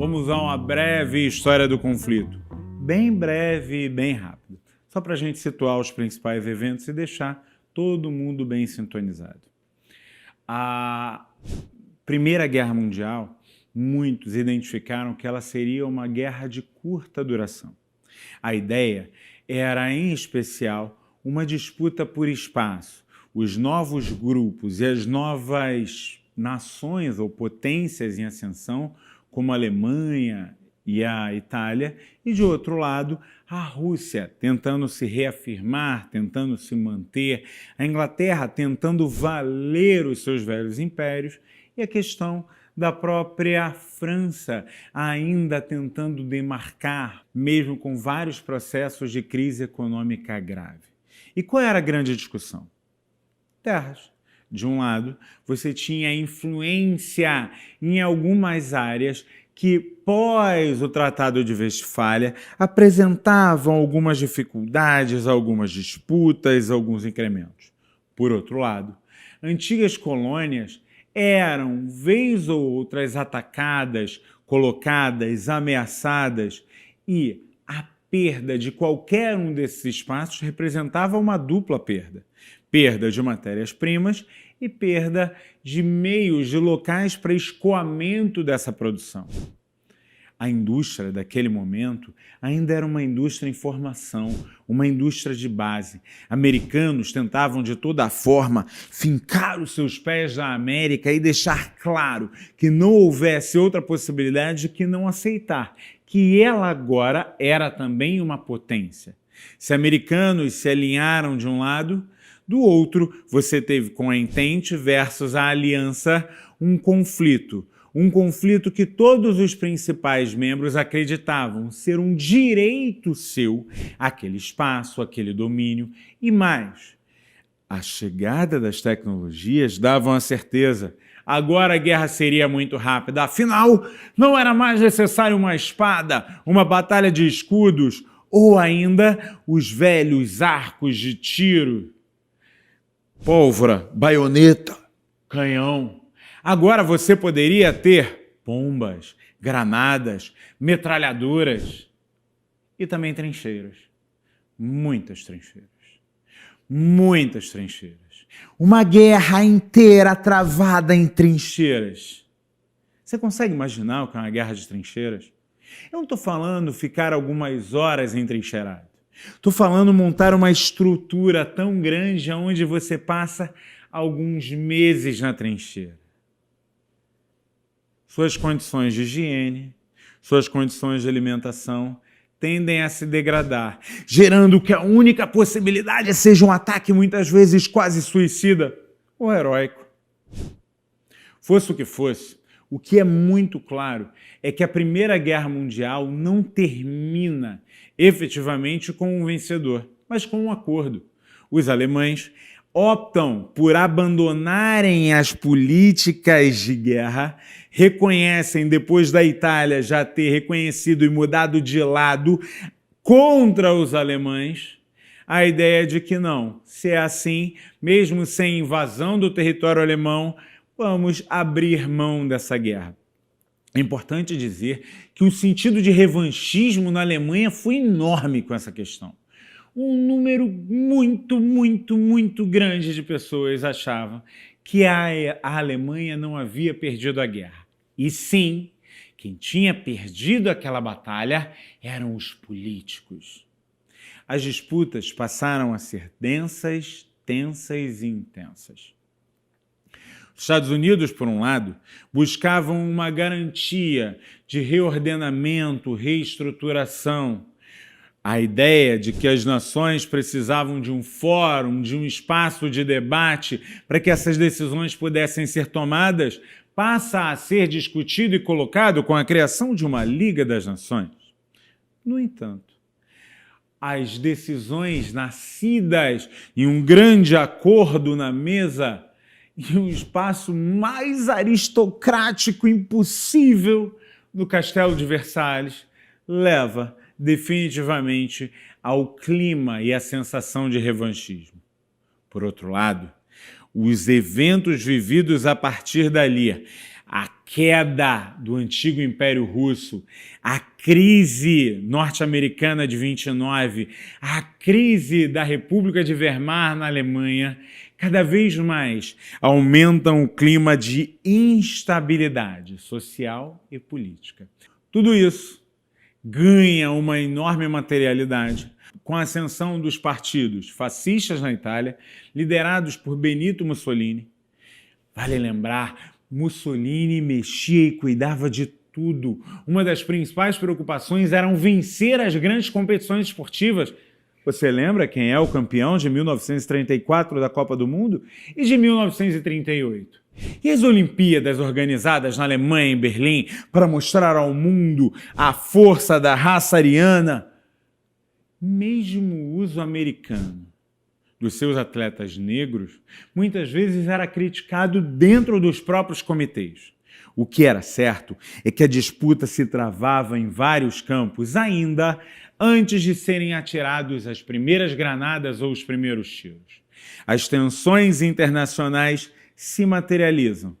Vamos a uma breve história do conflito. Bem breve e bem rápido. Só para a gente situar os principais eventos e deixar todo mundo bem sintonizado. A Primeira Guerra Mundial, muitos identificaram que ela seria uma guerra de curta duração. A ideia era, em especial, uma disputa por espaço. Os novos grupos e as novas nações ou potências em ascensão, como a Alemanha e a Itália, e, de outro lado, a Rússia, tentando se reafirmar, tentando se manter, a Inglaterra tentando valer os seus velhos impérios, e a questão da própria França, ainda tentando demarcar, mesmo com vários processos de crise econômica grave. E qual era a grande discussão? Terras. De um lado, você tinha influência em algumas áreas que, pós o Tratado de Westfália, apresentavam algumas dificuldades, algumas disputas, alguns incrementos. Por outro lado, antigas colônias eram, vez ou outras, atacadas, colocadas, ameaçadas, e a perda de qualquer um desses espaços representava uma dupla perda. Perda de matérias-primas e perda de meios, de locais para escoamento dessa produção. A indústria daquele momento ainda era uma indústria em formação, uma indústria de base. Americanos tentavam de toda forma fincar os seus pés na América e deixar claro que não houvesse outra possibilidade que não aceitar, que ela agora era também uma potência. Se americanos se alinharam de um lado, do outro, você teve com a Entente versus a Aliança um conflito que todos os principais membros acreditavam ser um direito seu, aquele espaço, aquele domínio, e mais. A chegada das tecnologias davam a certeza. Agora a guerra seria muito rápida, afinal, não era mais necessário uma espada, uma batalha de escudos, ou ainda os velhos arcos de tiro. Pólvora, baioneta, canhão. Agora você poderia ter bombas, granadas, metralhadoras e também trincheiras. Muitas trincheiras. Muitas trincheiras. Uma guerra inteira travada em trincheiras. Você consegue imaginar o que é uma guerra de trincheiras? Eu não estou falando ficar algumas horas entrincheirado. Estou falando montar uma estrutura tão grande onde você passa alguns meses na trincheira. Suas condições de higiene, suas condições de alimentação tendem a se degradar, gerando que a única possibilidade seja um ataque muitas vezes quase suicida ou heróico. Fosse o que fosse, o que é muito claro é que a Primeira Guerra Mundial não termina efetivamente com um vencedor, mas com um acordo. Os alemães optam por abandonarem as políticas de guerra, reconhecem, depois da Itália já ter reconhecido e mudado de lado contra os alemães, a ideia de que não, se é assim, mesmo sem invasão do território alemão, vamos abrir mão dessa guerra. É importante dizer que o sentido de revanchismo na Alemanha foi enorme com essa questão. Um número muito grande de pessoas achavam que a Alemanha não havia perdido a guerra. E sim, quem tinha perdido aquela batalha eram os políticos. As disputas passaram a ser densas, tensas e intensas. Os Estados Unidos, por um lado, buscavam uma garantia de reordenamento, reestruturação. A ideia de que as nações precisavam de um fórum, de um espaço de debate para que essas decisões pudessem ser tomadas, passa a ser discutido e colocado com a criação de uma Liga das Nações. No entanto, as decisões nascidas em um grande acordo na mesa e um espaço mais aristocrático impossível do Castelo de Versalhes leva definitivamente ao clima e à sensação de revanchismo. Por outro lado, os eventos vividos a partir dali, a queda do antigo Império Russo, a crise norte-americana de 29, a crise da República de Weimar na Alemanha, cada vez mais aumentam o clima de instabilidade social e política. Tudo isso ganha uma enorme materialidade com a ascensão dos partidos fascistas na Itália, liderados por Benito Mussolini. Vale lembrar, Mussolini mexia e cuidava de tudo. Uma das principais preocupações era vencer as grandes competições esportivas. Você lembra quem é o campeão de 1934 da Copa do Mundo e de 1938? E as Olimpíadas organizadas na Alemanha, em Berlim, para mostrar ao mundo a força da raça ariana? Mesmo o uso americano dos seus atletas negros, muitas vezes era criticado dentro dos próprios comitês. O que era certo é que a disputa se travava em vários campos ainda antes de serem atirados as primeiras granadas ou os primeiros tiros. As tensões internacionais se materializam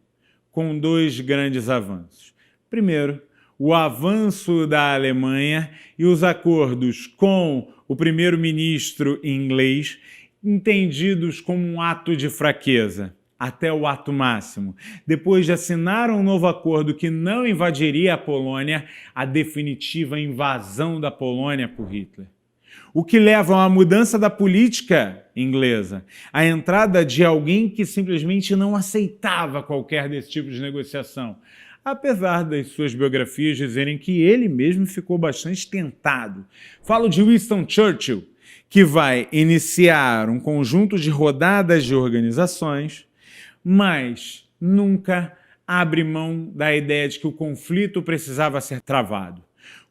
com dois grandes avanços. Primeiro, o avanço da Alemanha e os acordos com o primeiro-ministro inglês, entendidos como um ato de fraqueza, até o ato máximo. Depois de assinar um novo acordo que não invadiria a Polônia, a definitiva invasão da Polônia por Hitler. O que leva a uma mudança da política inglesa, a entrada de alguém que simplesmente não aceitava qualquer desse tipo de negociação, apesar das suas biografias dizerem que ele mesmo ficou bastante tentado. Falo de Winston Churchill, que vai iniciar um conjunto de rodadas de organizações, mas nunca abre mão da ideia de que o conflito precisava ser travado.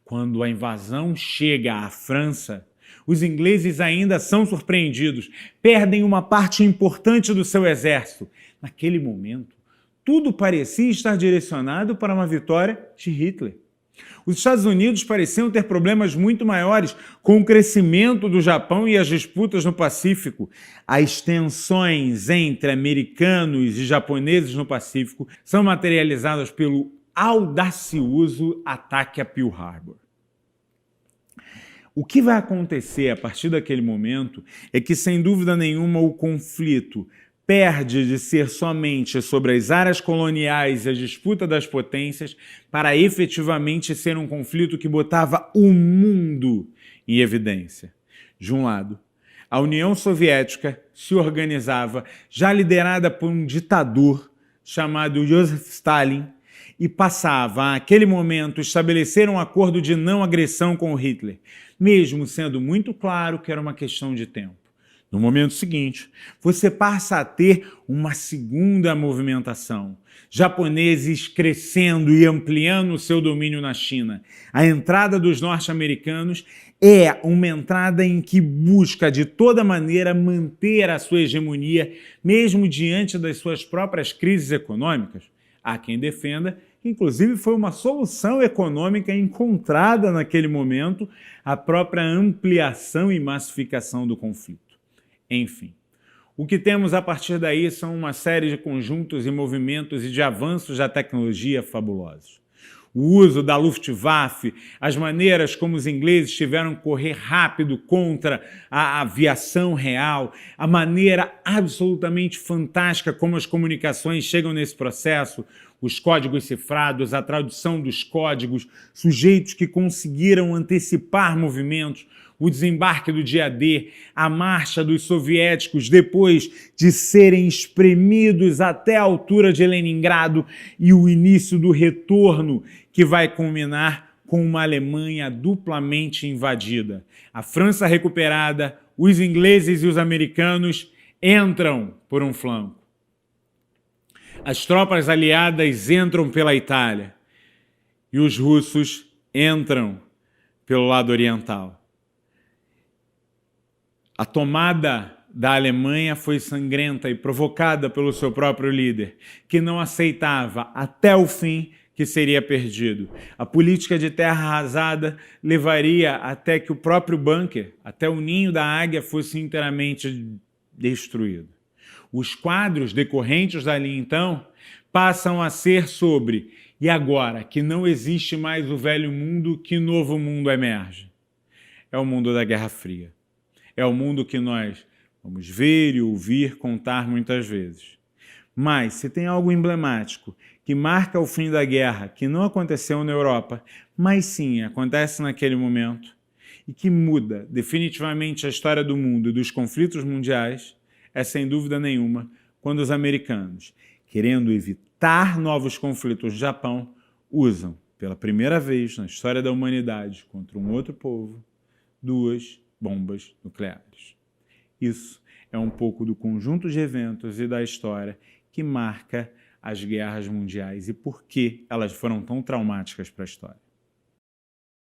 Quando a invasão chega à França, os ingleses ainda são surpreendidos, perdem uma parte importante do seu exército. Naquele momento, tudo parecia estar direcionado para uma vitória de Hitler. Os Estados Unidos pareciam ter problemas muito maiores com o crescimento do Japão e as disputas no Pacífico. As tensões entre americanos e japoneses no Pacífico são materializadas pelo audacioso ataque a Pearl Harbor. O que vai acontecer a partir daquele momento é que, sem dúvida nenhuma, o conflito perde de ser somente sobre as áreas coloniais e a disputa das potências para efetivamente ser um conflito que botava o mundo em evidência. De um lado, a União Soviética se organizava, já liderada por um ditador chamado Joseph Stalin, e passava, àquele momento, estabelecer um acordo de não agressão com Hitler, mesmo sendo muito claro que era uma questão de tempo. No momento seguinte, você passa a ter uma segunda movimentação. Japoneses crescendo e ampliando o seu domínio na China. A entrada dos norte-americanos é uma entrada em que busca, de toda maneira, manter a sua hegemonia, mesmo diante das suas próprias crises econômicas. Há quem defenda, inclusive foi uma solução econômica encontrada naquele momento, a própria ampliação e massificação do conflito. Enfim, o que temos a partir daí são uma série de conjuntos e movimentos e de avanços da tecnologia fabulosos. O uso da Luftwaffe, as maneiras como os ingleses tiveram que correr rápido contra a aviação real, a maneira absolutamente fantástica como as comunicações chegam nesse processo, os códigos cifrados, a tradução dos códigos, sujeitos que conseguiram antecipar movimentos, o desembarque do dia D, a marcha dos soviéticos depois de serem espremidos até a altura de Leningrado e o início do retorno que vai culminar com uma Alemanha duplamente invadida. A França recuperada, os ingleses e os americanos entram por um flanco. As tropas aliadas entram pela Itália e os russos entram pelo lado oriental. A tomada da Alemanha foi sangrenta e provocada pelo seu próprio líder, que não aceitava até o fim que seria perdido. A política de terra arrasada levaria até que o próprio bunker, até o ninho da águia, fosse inteiramente destruído. Os quadros decorrentes dali, então, passam a ser sobre e agora que não existe mais o velho mundo, que novo mundo emerge? É o mundo da Guerra Fria. É o mundo que nós vamos ver e ouvir contar muitas vezes. Mas se tem algo emblemático que marca o fim da guerra, que não aconteceu na Europa, mas sim acontece naquele momento, e que muda definitivamente a história do mundo e dos conflitos mundiais, é sem dúvida nenhuma quando os americanos, querendo evitar novos conflitos no Japão, usam, pela primeira vez na história da humanidade contra um outro povo, 2 bombas nucleares. Isso é um pouco do conjunto de eventos e da história que marca as guerras mundiais e por que elas foram tão traumáticas para a história.